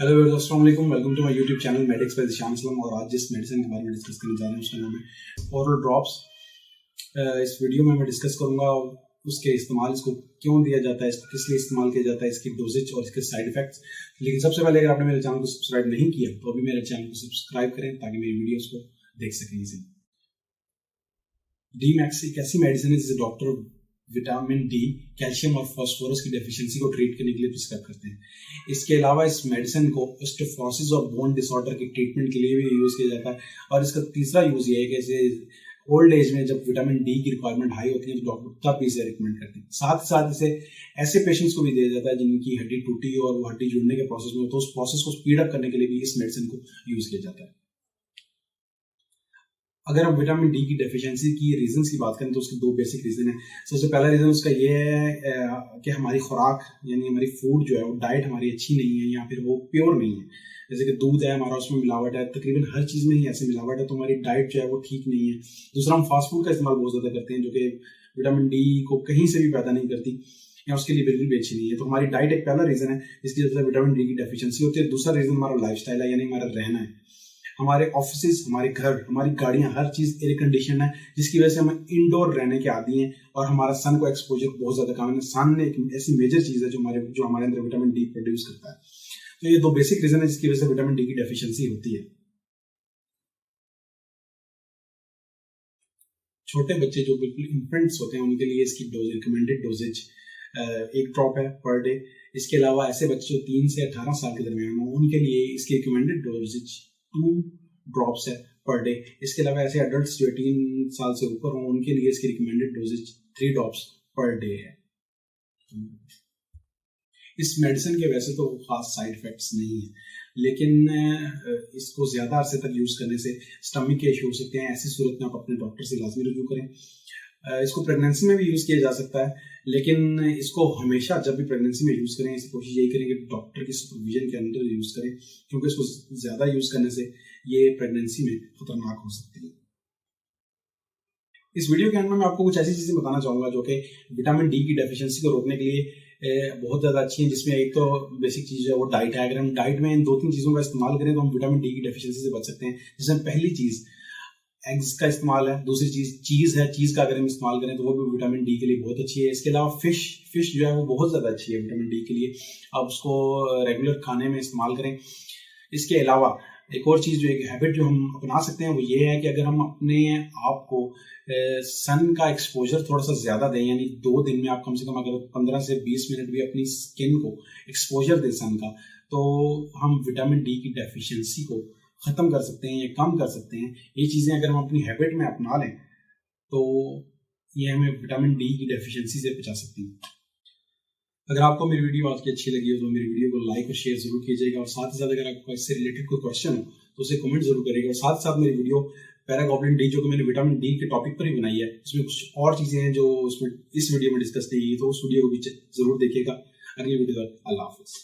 Hello viewers, अस्सलाम वालेकुम। Welcome to my YouTube channel Medics by Zeeshan Aslam. और आज जिस मेडिसिन के बारे में डिस्कस करने जा रहे हैं उसका नाम है ओरल ड्रॉप्स। इस वीडियो में मैं डिस्कस करूंगा उसके इस्तेमाल, इसको क्यों दिया जाता है, इसको किस लिए इस्तेमाल किया जाता है, इसकी डोजेज और इसके साइड इफेक्ट्स। लेकिन सबसे पहले अगर आपने मेरे चैनल को सब्सक्राइब नहीं किया तो अभी मेरे चैनल को सब्सक्राइब करें ताकि मेरी वीडियोज़ को देख सकें इसे। डी-मैक्स एक ऐसी मेडिसिन है जिसे डॉक्टर विटामिन डी, कैल्शियम और फास्फोरस की डेफिशिएंसी को ट्रीट करने के लिए प्रिस्क्राइब करते हैं। इसके अलावा इस मेडिसिन को ऑस्टियोपोरोसिस और बोन डिसऑर्डर के ट्रीटमेंट के लिए भी यूज़ किया जाता है। और इसका तीसरा यूज़ ये है कि इसे ओल्ड एज में जब विटामिन डी की रिक्वायरमेंट हाई होती है तो डॉक्टर तब भी इसे रिकमेंड करते हैं। साथ ही साथ इसे ऐसे पेशेंट्स को भी दिया जाता है जिनकी हड्डी टूटी और वो हड्डी जुड़ने के प्रोसेस में हो, तो उस प्रोसेस को स्पीड अप करने के लिए भी इस मेडिसिन को यूज़ किया जाता है। अगर हम विटामिन डी की डेफिशिएंसी की रीजंस की बात करें तो उसके दो बेसिक रीजन है। सबसे पहला रीजन उसका ये है कि हमारी खुराक यानी हमारी फूड जो है वो डाइट हमारी अच्छी नहीं है या फिर वो प्योर नहीं है। जैसे कि दूध है हमारा, उसमें मिलावट है, तकरीबन हर चीज़ में ही ऐसे मिलावट है, तो हमारी डाइट जो है वो ठीक नहीं है। दूसरा, हम फास्ट फूड का इस्तेमाल बहुत ज़्यादा करते हैं जो कि विटामिन डी को कहीं से भी पैदा नहीं करती या उसके लिए बिल्कुल भी अच्छी नहीं है। तो हमारी डाइट एक पहला रीज़न है जिसकी वजह से विटामिन डी की डेफिशिएंसी होती है। दूसरा रीज़न हमारा लाइफस्टाइल है, यानी हमारा रहना है। हमारे ऑफिस, हमारे घर, हमारी गाड़ियां, हर चीज एयर कंडीशन है जिसकी वजह से हम इंडोर रहने के आदी हैं और हमारा सन को एक्सपोजर बहुत ज्यादा कम है। सन एक ऐसी मेजर चीज है जो हमारे अंदर विटामिन डी प्रोड्यूस करता है। तो ये दो बेसिक रीजन है जिसकी वजह से विटामिन डी की डेफिशिएंसी होती है। छोटे बच्चे जो बिल्कुल इन्फेंट्स होते हैं उनके लिए इसकी डोज, रिकमेंडेड डोजेज 1 ड्रॉप है पर डे। इसके अलावा ऐसे बच्चे जो 3 से 18 साल के दरमियान हो उनके लिए इसकी रिकमेंडेड डोजेज 2 ड्रॉप्स है पर डे। इसके अलावा ऐसे अडल्ट जो 18 साल से ऊपर हों उनके लिए इसकी recommended doses 3 drops per day है। इस मेडिसिन के वैसे तो खास साइड इफेक्ट्स नहीं है, लेकिन इसको ज़्यादा अरसे तक यूज़ करने से स्टमक के इशू हो सकते हैं। ऐसी सूरत में आप अपने डॉक्टर से लाजमी रुजू करें। इसको प्रेगनेंसी में भी यूज़ किया जा सकता है, लेकिन इसको हमेशा जब भी प्रेगनेंसी में यूज़ करें, इसी कोशिश यही करें कि डॉक्टर की सुपरविजन के अंदर यूज़ करें, क्योंकि इसको ज़्यादा यूज़ करने से ये प्रेगनेंसी में खतरनाक हो सकती है। इस वीडियो के अंदर मैं आपको कुछ ऐसी चीज़ें बताना चाहूँगा जो कि विटामिन डी की डेफिशिएंसी को रोकने के लिए बहुत ज़्यादा अच्छी हैं, जिसमें एक तो बेसिक चीज़ है वो डाइट है। अगर हम डाइट में इन 2-3 चीज़ों का इस्तेमाल करें तो हम विटामिन डी की डेफिशिएंसी से बच सकते हैं। जिसमें पहली चीज़ एग्स का इस्तेमाल है, दूसरी चीज़ चीज़ है। चीज़ का अगर हम इस्तेमाल करें तो वो भी विटामिन डी के लिए बहुत अच्छी है। इसके अलावा फिश जो है वो बहुत ज़्यादा अच्छी है विटामिन डी के लिए, आप उसको रेगुलर खाने में इस्तेमाल करें। इसके अलावा एक और चीज़ जो एक हैबिट जो हम अपना सकते हैं वो ये है कि अगर हम अपने आप को सन का एक्सपोजर थोड़ा सा ज़्यादा दें, यानी 2 दिन में आप कम से कम अगर 15 से 20 मिनट भी अपनी स्किन को एक्सपोजर दें सन का, तो हम विटामिन डी की डेफिशिएंसी को ख़त्म कर सकते हैं या कम कर सकते हैं। ये चीज़ें अगर हम अपनी हैबिट में अपना लें तो ये हमें विटामिन डी की डेफिशिएंसी से बचा सकती है। अगर आपको मेरी वीडियो आज की अच्छी लगी हो तो मेरी वीडियो को लाइक और शेयर जरूर कीजिएगा, और साथ ही साथ अगर आपको इससे रिलेटेड कोई क्वेश्चन हो तो उसे कमेंट जरूर करिएगा। और साथ ही साथ मेरी वीडियो पैराग्लोबुलिन डी जो कि मैंने विटामिन डी के टॉपिक पर ही बनाई है, इसमें कुछ और चीज़ें हैं जो उसमें इस वीडियो में डिस्कस की गई, तो उस वीडियो को भी जरूर देखिएगा। अगली वीडियो तक अल्लाह हाफिज़।